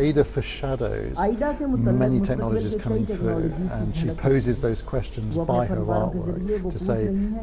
Ada foreshadows many technologies coming through, and she poses those questions by her artwork to say,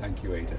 Thank you, Ada.